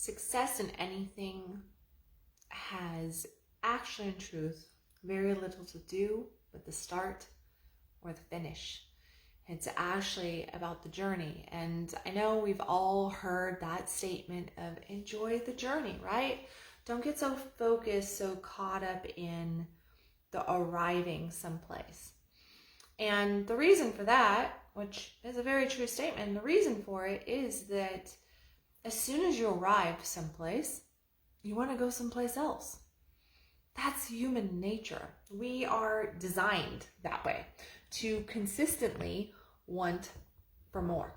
Success in anything has actually, in truth, very little to do with the start or the finish. It's actually about the journey. And I know we've all heard that statement of enjoy the journey, right? Don't get so focused, so caught up in the arriving someplace. And the reason for that, which is a very true statement, the reason for it is that as soon as you arrive someplace, you want to go someplace else. That's human nature. We are designed that way, to consistently want for more,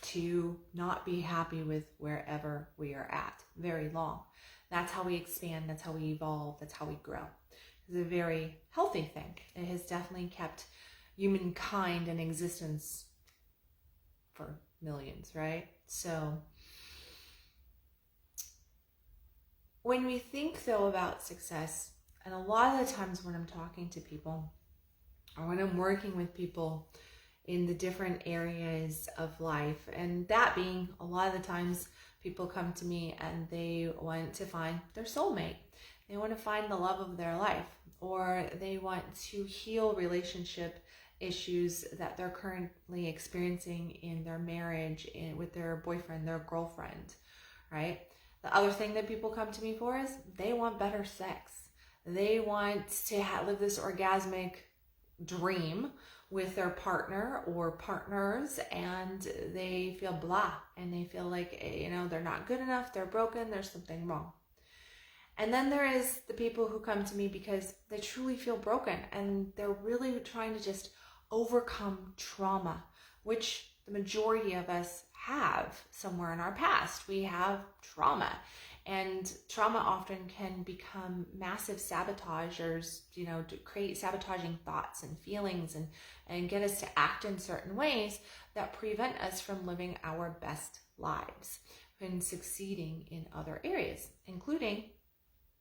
to not be happy with wherever we are at very long. That's how we expand, that's how we evolve, that's how we grow. It's a very healthy thing. It has definitely kept humankind in existence for millions, right? So when we think though about success, and a lot of the times when I'm talking to people or when I'm working with people in the different areas of life, and that being a lot of the times people come to me and they want to find their soulmate. They want to find the love of their life, or they want to heal relationship issues that they're currently experiencing in their marriage, with their boyfriend, their girlfriend, right? The other thing that people come to me for is they want better sex. They want to live this orgasmic dream with their partner or partners, and they feel blah, and they feel like, they're not good enough, they're broken, there's something wrong. And then there is the people who come to me because they truly feel broken and they're really trying to just overcome trauma, which the majority of us have somewhere in our past. We have trauma, and trauma often can become massive sabotagers, to create sabotaging thoughts and feelings and get us to act in certain ways that prevent us from living our best lives and succeeding in other areas, including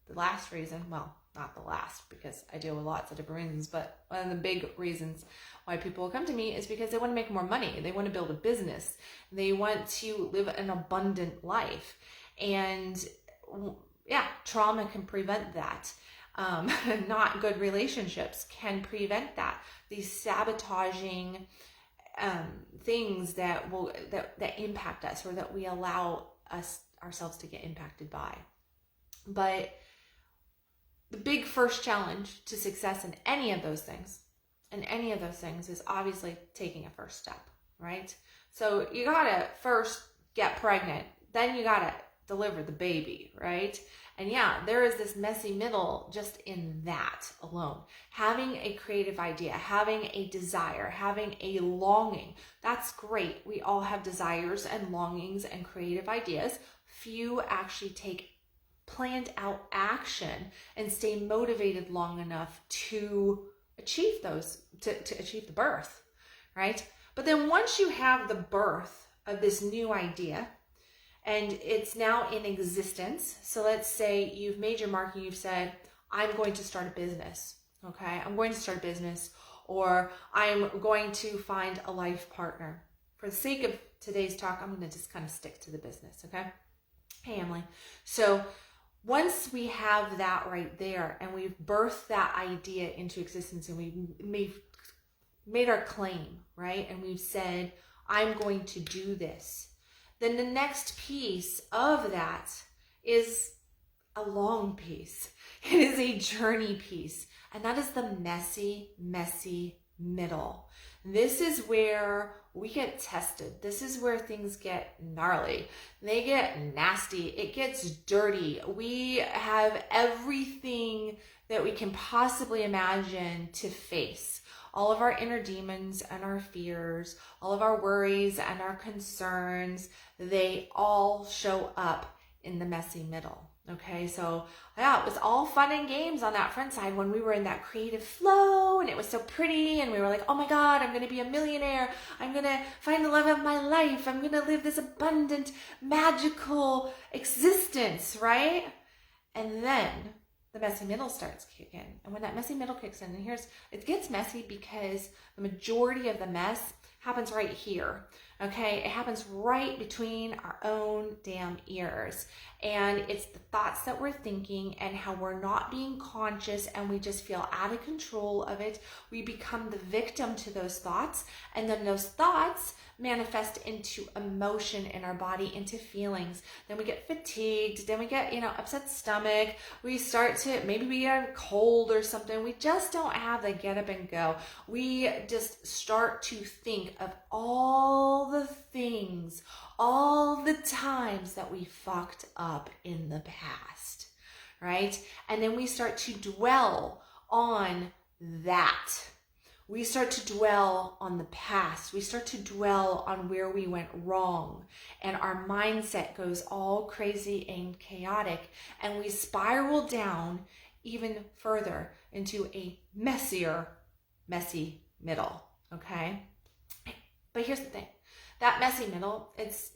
the last reason, well, not the last, because I deal with lots of different reasons, but one of the big reasons why people come to me is because they want to make more money. They want to build a business. They want to live an abundant life. And trauma can prevent that. Not good relationships can prevent that. These sabotaging things that impact us, or that we allow ourselves to get impacted by. But the big first challenge to success in any of those things is obviously taking a first step, right? So you gotta first get pregnant, then you gotta deliver the baby, right? And there is this messy middle just in that alone. Having a creative idea, having a desire, having a longing, that's great. We all have desires and longings and creative ideas. Few actually take planned out action and stay motivated long enough to achieve those, to achieve the birth, right? But then once you have the birth of this new idea and it's now in existence, so let's say you've made your mark and you've said, I'm going to start a business, okay? I'm going to start a business, or I'm going to find a life partner. For the sake of today's talk, I'm going to just kind of stick to the business, okay? Hey, Emily. So once we have that right there and we've birthed that idea into existence and we've made our claim, right? And we've said, I'm going to do this. Then the next piece of that is a long piece. It is a journey piece. And that is the messy, messy middle. This is where we get tested. This is where things get gnarly. They get nasty. It gets dirty. We have everything that we can possibly imagine to face. All of our inner demons and our fears, all of our worries and our concerns, they all show up in the messy middle. Okay, so it was all fun and games on that front side when we were in that creative flow and it was so pretty and we were like, oh my God, I'm going to be a millionaire. I'm going to find the love of my life. I'm going to live this abundant, magical existence, right? And then the messy middle starts kicking. And when that messy middle kicks in, and it gets messy because the majority of the mess happens right here. Okay, it happens right between our own damn ears. And it's the thoughts that we're thinking and how we're not being conscious and we just feel out of control of it. We become the victim to those thoughts. And then those thoughts manifest into emotion in our body, into feelings. Then we get fatigued. Then we get, upset stomach. We start to, maybe we get a cold or something. We just don't have the get up and go. We just start to think of all the things, all the times that we fucked up in the past, right? And then we start to dwell on that. We start to dwell on the past. We start to dwell on where we went wrong. And our mindset goes all crazy and chaotic. And we spiral down even further into a messy middle, okay? But here's the thing. That messy middle, it's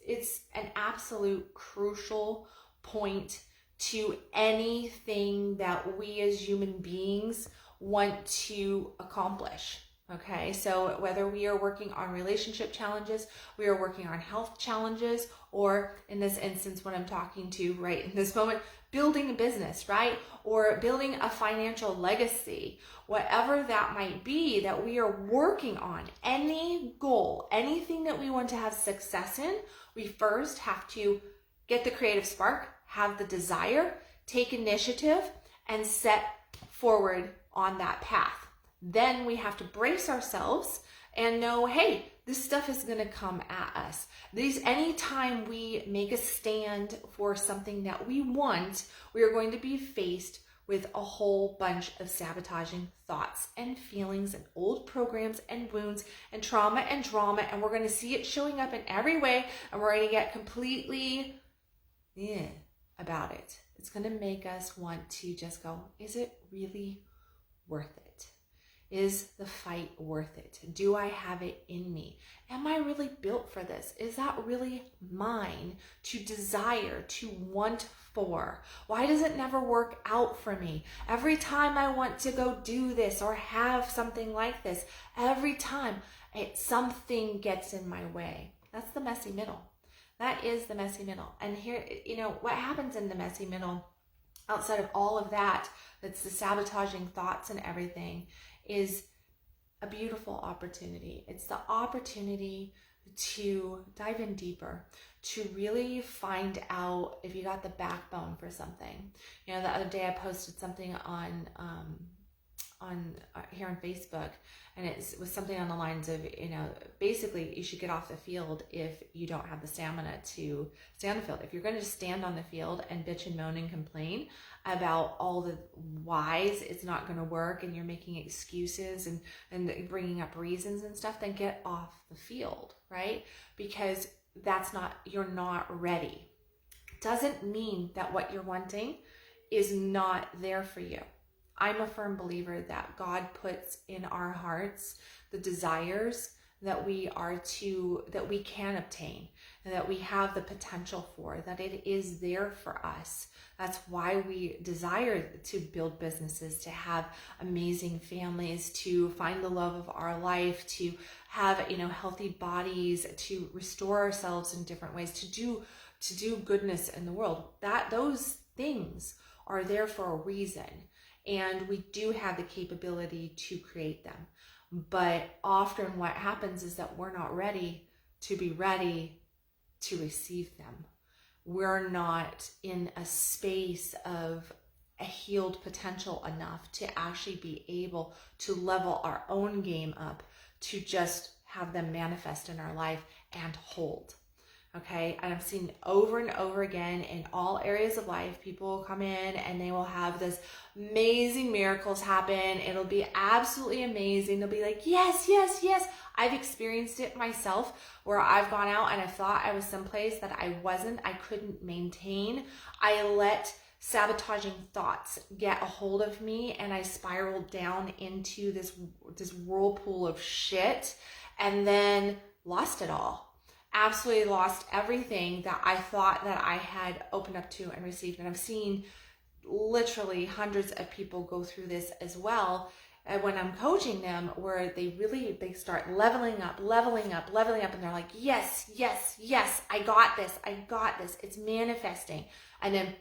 an absolute crucial point to anything that we as human beings want to accomplish. Okay, so whether we are working on relationship challenges, we are working on health challenges, or in this instance, when I'm talking to right in this moment, building a business, right? Or building a financial legacy, whatever that might be that we are working on, any goal, anything that we want to have success in, we first have to get the creative spark, have the desire, take initiative, and set forward on that path. Then we have to brace ourselves and know, hey, this stuff is going to come at us. Anytime we make a stand for something that we want, we are going to be faced with a whole bunch of sabotaging thoughts and feelings and old programs and wounds and trauma and drama, and we're going to see it showing up in every way, and we're going to get completely about it. It's going to make us want to just go, is it really worth it? Is the fight worth it? Do I have it in me? Am I really built for this? Is that really mine to desire, to want for? Why does it never work out for me? Every time I want to go do this or have something like this, every time something gets in my way. That's the messy middle. That is the messy middle. And here, what happens in the messy middle, outside of all of that, that's the sabotaging thoughts and everything, is a beautiful opportunity. It's the opportunity to dive in deeper, to really find out if you got the backbone for something. The other day I posted something on here on Facebook, and it was something on the lines of, basically you should get off the field if you don't have the stamina to stay on the field. If you're going to just stand on the field and bitch and moan and complain about all the whys it's not going to work, and you're making excuses and bringing up reasons and stuff, then get off the field, right? Because you're not ready. Doesn't mean that what you're wanting is not there for you. I'm a firm believer that God puts in our hearts the desires that we can obtain, and that we have the potential for, that it is there for us. That's why we desire to build businesses, to have amazing families, to find the love of our life, to have, healthy bodies, to restore ourselves in different ways, to do goodness in the world. Those things are there for a reason. And we do have the capability to create them. But often what happens is that we're not ready to be ready to receive them. We're not in a space of a healed potential enough to actually be able to level our own game up, to just have them manifest in our life and hold. Okay, and I've seen over and over again in all areas of life, people will come in and they will have this amazing miracles happen. It'll be absolutely amazing. They'll be like, yes, yes, yes. I've experienced it myself, where I've gone out and I thought I was someplace that I wasn't. I couldn't maintain. I let sabotaging thoughts get a hold of me, and I spiraled down into this whirlpool of shit, and then lost it all. Absolutely lost everything that I thought that I had opened up to and received. And I've seen literally hundreds of people go through this as well. when I'm coaching them, where they start leveling up, and they're like, yes, yes, yes, I got this, it's manifesting. And then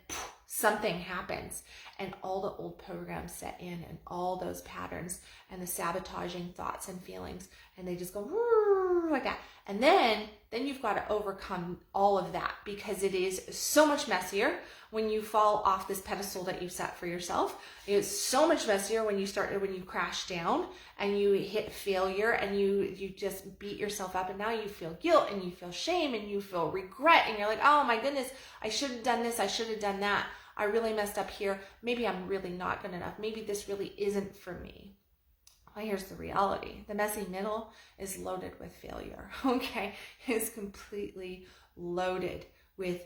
something happens, and all the old programs set in, and all those patterns and the sabotaging thoughts and feelings, and they just go like that. And then you've got to overcome all of that, because it is so much messier when you fall off this pedestal that you've set for yourself. It's so much messier when you crash down and you hit failure, and you just beat yourself up, and now you feel guilt, and you feel shame, and you feel regret, and you're like, oh my goodness, I should have done this, I should have done that, I really messed up here, maybe I'm really not good enough, maybe this really isn't for me. Well, here's the reality. The messy middle is loaded with failure, okay? It's completely loaded with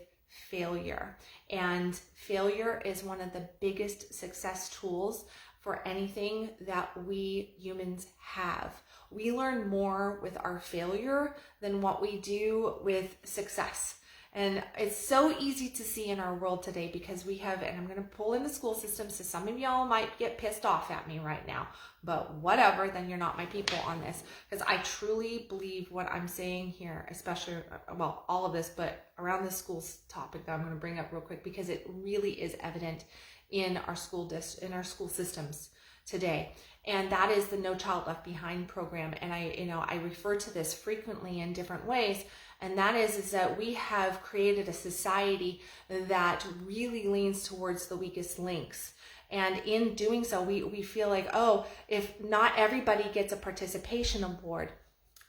failure. And failure is one of the biggest success tools for anything that we humans have. We learn more with our failure than what we do with success. And it's so easy to see in our world today, because we have, and I'm going to pull in the school system, so some of y'all might get pissed off at me right now, but whatever, then you're not my people on this, because I truly believe what I'm saying here, especially, well, all of this, but around the schools topic that I'm going to bring up real quick, because it really is evident in our school systems today. And that is the No Child Left Behind program. And I refer to this frequently in different ways. And that is that we have created a society that really leans towards the weakest links. And in doing so, we feel like, oh, if not everybody gets a participation award,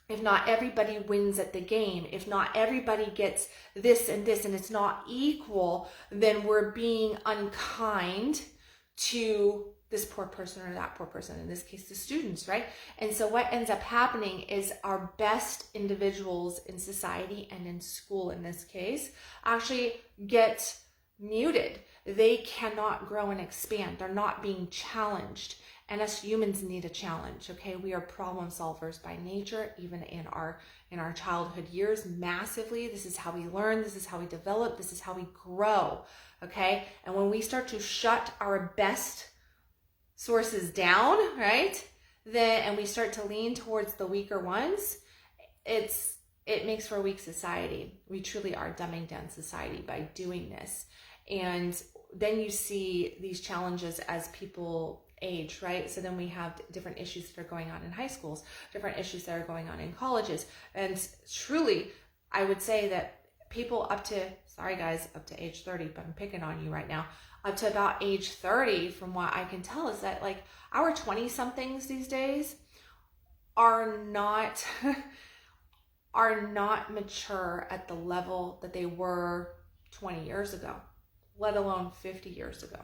if not everybody wins at the game, if not everybody gets this and this, and it's not equal, then we're being unkind to this poor person or that poor person, in this case, the students, right? And so what ends up happening is our best individuals in society and in school, in this case, actually get muted. They cannot grow and expand. They're not being challenged. And us humans need a challenge, okay? We are problem solvers by nature, even in our childhood years, massively. This is how we learn. This is how we develop. This is how we grow, okay? And when we start to shut our best sources down, right? And we start to lean towards the weaker ones, it makes for a weak society. We truly are dumbing down society by doing this. And then you see these challenges as people age, right? So then we have different issues that are going on in high schools, different issues that are going on in colleges. And truly, I would say that people up to age 30, but I'm picking on you right now, up to about age 30, from what I can tell, is that like our 20-somethings these days are not mature at the level that they were 20 years ago, let alone 50 years ago,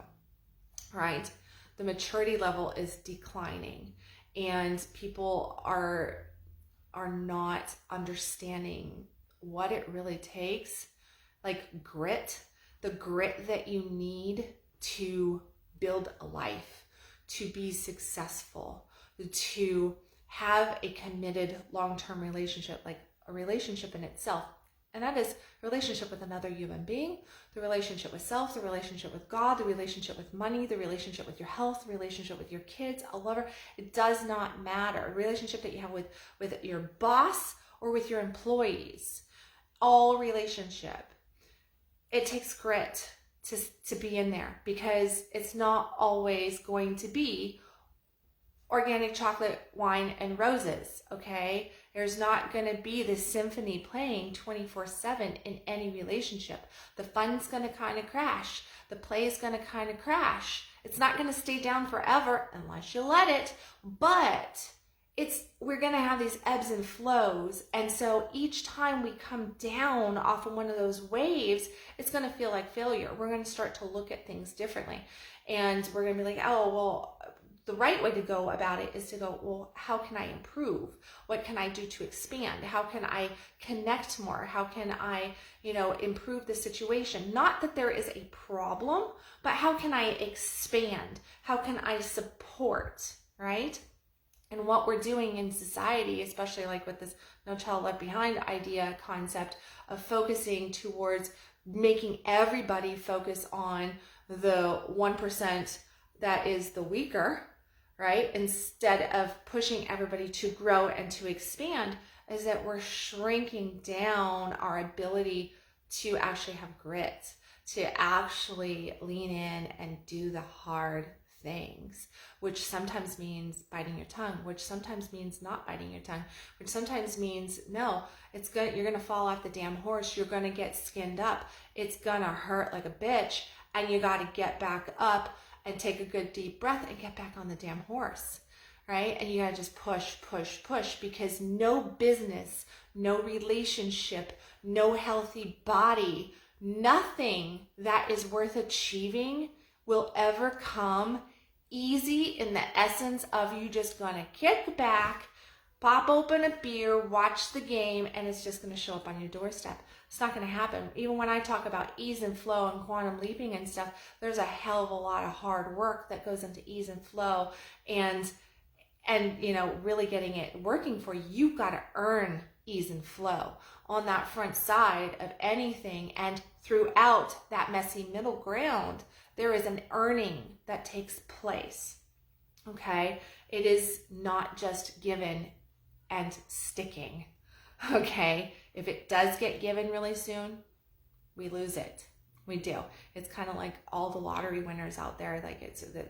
right? The maturity level is declining, and people are not understanding what it really takes, like grit, the grit that you need to build a life, to be successful, to have a committed long-term relationship, like a relationship in itself. And that is a relationship with another human being, the relationship with self, the relationship with God, the relationship with money, the relationship with your health, the relationship with your kids, a lover. It does not matter. A relationship that you have with your boss or with your employees. All relationship. It takes grit to be in there, because it's not always going to be organic chocolate, wine, and roses, okay? There's not going to be this symphony playing 24/7 in any relationship. The fun's going to kind of crash. The play is going to kind of crash. It's not going to stay down forever unless you let it, but we're going to have these ebbs and flows. And so each time we come down off of one of those waves, it's going to feel like failure. We're going to start to look at things differently. And we're going to be like, oh, well, the right way to go about it is to go, well, how can I improve? What can I do to expand? How can I connect more? How can I, improve the situation? Not that there is a problem, but how can I expand? How can I support, right? And what we're doing in society, especially like with this No Child Left Behind idea concept of focusing towards making everybody focus on the 1% that is the weaker, right? Instead of pushing everybody to grow and to expand, is that we're shrinking down our ability to actually have grit, to actually lean in and do the hard things, which sometimes means biting your tongue, which sometimes means not biting your tongue, which sometimes means no, you're gonna fall off the damn horse, you're gonna get skinned up, it's gonna hurt like a bitch, and you gotta get back up and take a good deep breath and get back on the damn horse, right? And you gotta just push, push, push, because no business, no relationship, no healthy body, nothing that is worth achieving will ever come easy in the essence of you just gonna kick back, pop open a beer, watch the game, and it's just gonna show up on your doorstep. It's not gonna happen. Even when I talk about ease and flow and quantum leaping and stuff, there's a hell of a lot of hard work that goes into ease and flow, and really getting it working for you. You've got to earn ease and flow on that front side of anything, and throughout that messy middle ground, there is an earning that takes place. Okay, it is not just given and sticking. Okay, if it does get given really soon, we lose it. We do. It's kind of like all the lottery winners out there,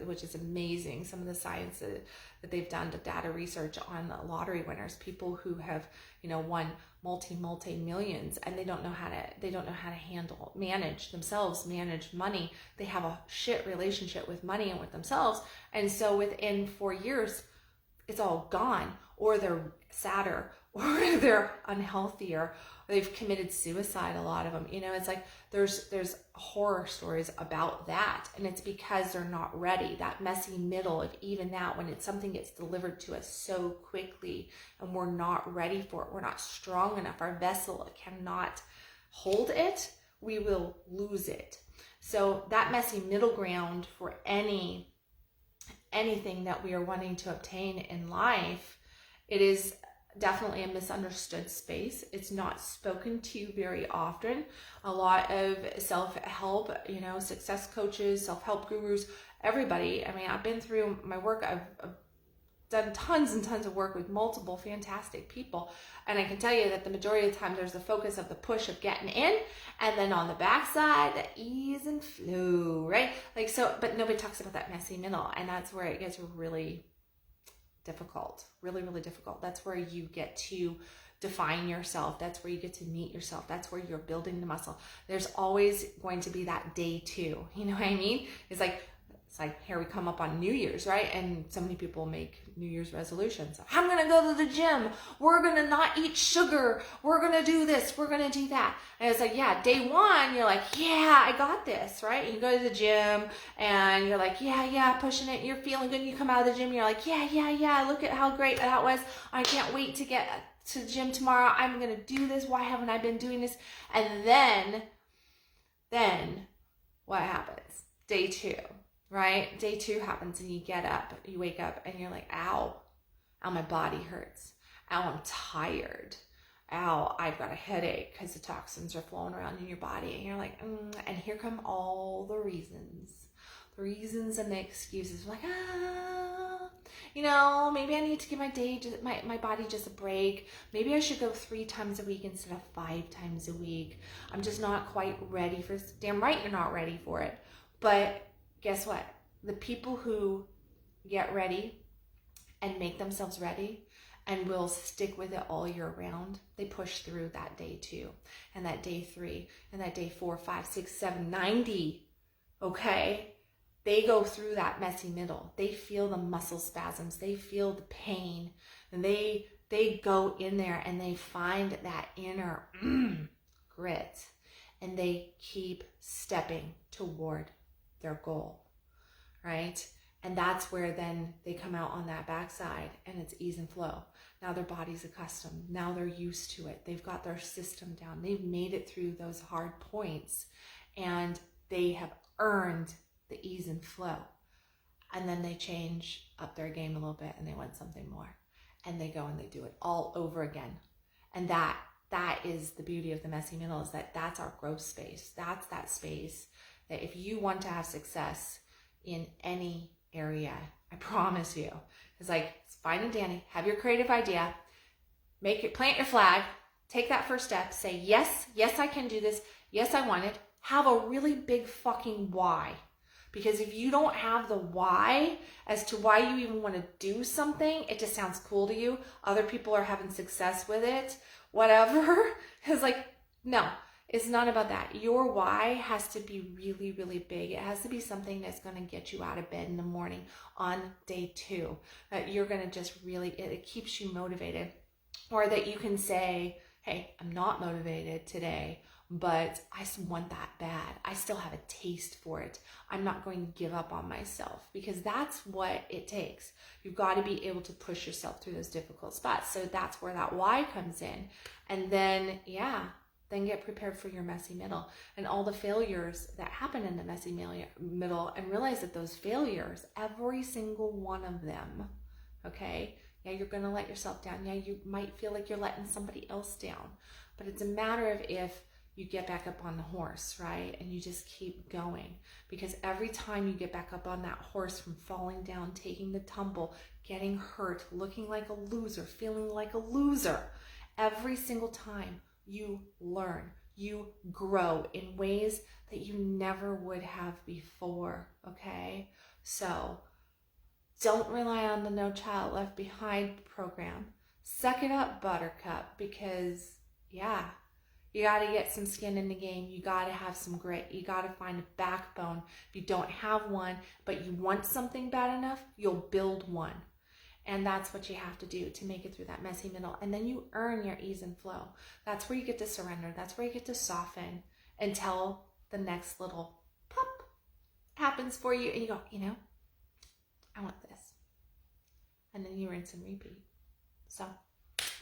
which is amazing. Some of the science that they've done to data research on lottery winners, people who have, won multi millions, and they don't know how to manage money. They have a shit relationship with money and with themselves. And so within 4 years, it's all gone, or they're sadder, or they're unhealthier, or they've committed suicide, a lot of them. It's like there's horror stories about that, and it's because they're not ready. That messy middle of even that, when it's something gets delivered to us so quickly and we're not ready for it, we're not strong enough, our vessel cannot hold it, we will lose it. So that messy middle ground for anything that we are wanting to obtain in life, it is definitely a misunderstood space. It's not spoken to very often. A lot of self-help, success coaches, self-help gurus, everybody. I mean, I've been through my work. I've done tons and tons of work with multiple fantastic people. And I can tell you that the majority of the time there's the focus of the push of getting in, and then on the backside, the ease and flow, right? But nobody talks about that messy middle. And that's where it gets really difficult, really, really difficult. That's where you get to define yourself. That's where you get to meet yourself. That's where you're building the muscle. There's always going to be that day 2. You know what I mean? It's like here we come up on New Year's, right? And so many people make New Year's resolutions. I'm going to go to the gym. We're going to not eat sugar. We're going to do this. We're going to do that. And it's like, yeah, day 1, you're like, yeah, I got this, right? And you go to the gym and you're like, yeah, pushing it. You're feeling good. And you come out of the gym. You're like, yeah, look at how great that was. I can't wait to get to the gym tomorrow. I'm going to do this. Why haven't I been doing this? And then what happens? Day 2. Right? Day 2 happens and you wake up and you're like, ow, my body hurts. Ow, I'm tired. Ow, I've got a headache because the toxins are flowing around in your body. And you're like, and here come all the reasons and the excuses. Like, maybe I need to give my body just a break. Maybe I should go 3 times a week instead of 5 times a week. I'm just not quite ready for this. Damn right you're not ready for it. But guess what? The people who get ready and make themselves ready and will stick with it all year round, they push through that day 2 and that day 3 and that day 4, 5, 6, 7, 90. Okay? They go through that messy middle. They feel the muscle spasms. They feel the pain. And they go in there and they find that inner grit. And they keep stepping toward their goal, right? And that's where then they come out on that backside and it's ease and flow. Now their body's accustomed. Now they're used to it. They've got their system down. They've made it through those hard points and they have earned the ease and flow. And then they change up their game a little bit and they want something more. And they go and they do it all over again. And that is the beauty of the messy middle, is that's our growth space. That's that space that if you want to have success in any area, I promise you. It's like, it's fine and dandy. Have your creative idea. Plant your flag. Take that first step. Say, yes, I can do this. Yes, I want it. Have a really big fucking why. Because if you don't have the why as to why you even want to do something, it just sounds cool to you. Other people are having success with it, whatever. It's like, no, it's not about that. Your why has to be really, really big. It has to be something that's going to get you out of bed in the morning on day 2. That you're going to just really, it keeps you motivated. Or that you can say, hey, I'm not motivated today, but I want that bad. I still have a taste for it. I'm not going to give up on myself, because that's what it takes. You've got to be able to push yourself through those difficult spots. So that's where that why comes in. And then, then get prepared for your messy middle and all the failures that happen in the messy middle, and realize that those failures, every single one of them, okay? Yeah, you're going to let yourself down. Yeah, you might feel like you're letting somebody else down, but it's a matter of if you get back up on the horse, right? And you just keep going, because every time you get back up on that horse from falling down, taking the tumble, getting hurt, looking like a loser, feeling like a loser, every single time you learn, you grow in ways that you never would have before, okay? So don't rely on the No Child Left Behind program. Suck it up, Buttercup, because you got to get some skin in the game. You got to have some grit. You got to find a backbone. If you don't have one, but you want something bad enough, you'll build one. And that's what you have to do to make it through that messy middle. And then you earn your ease and flow. That's where you get to surrender. That's where you get to soften until the next little pop happens for you. And you go, I want this. And then you rinse and repeat. So,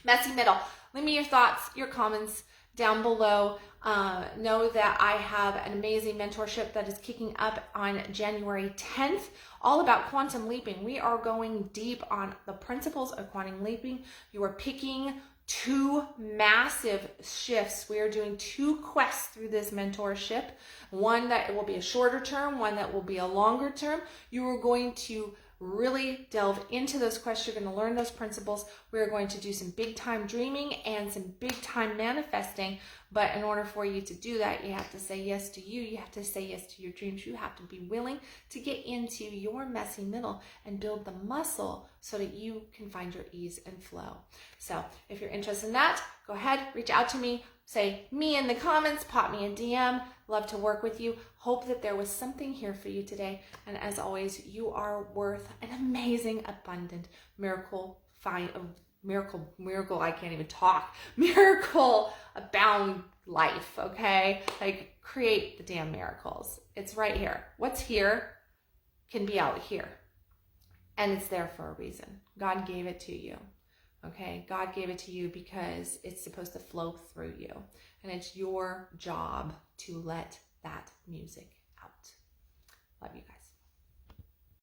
messy middle. Leave me your thoughts, your comments down below. Know that I have an amazing mentorship that is kicking up on January 10th, all about quantum leaping. We are going deep on the principles of quantum leaping. You are picking 2 massive shifts. We are doing 2 quests through this mentorship. One that will be a shorter term, one that will be a longer term. You are going to really delve into those quests. You're going to learn those principles. We're going to do some big time dreaming and some big time manifesting. But in order for you to do that, you have to say yes to you. You have to say yes to your dreams. You have to be willing to get into your messy middle and build the muscle so that you can find your ease and flow. So if you're interested in that, go ahead, reach out to me. Say me in the comments, pop me a DM. Love to work with you. Hope that there was something here for you today. And as always, you are worth an amazing, abundant, miracle, I can't even talk. Miracle abound life, okay? Like, create the damn miracles. It's right here. What's here can be out here. And it's there for a reason. God gave it to you. Okay, God gave it to you because it's supposed to flow through you. And it's your job to let that music out. Love you guys.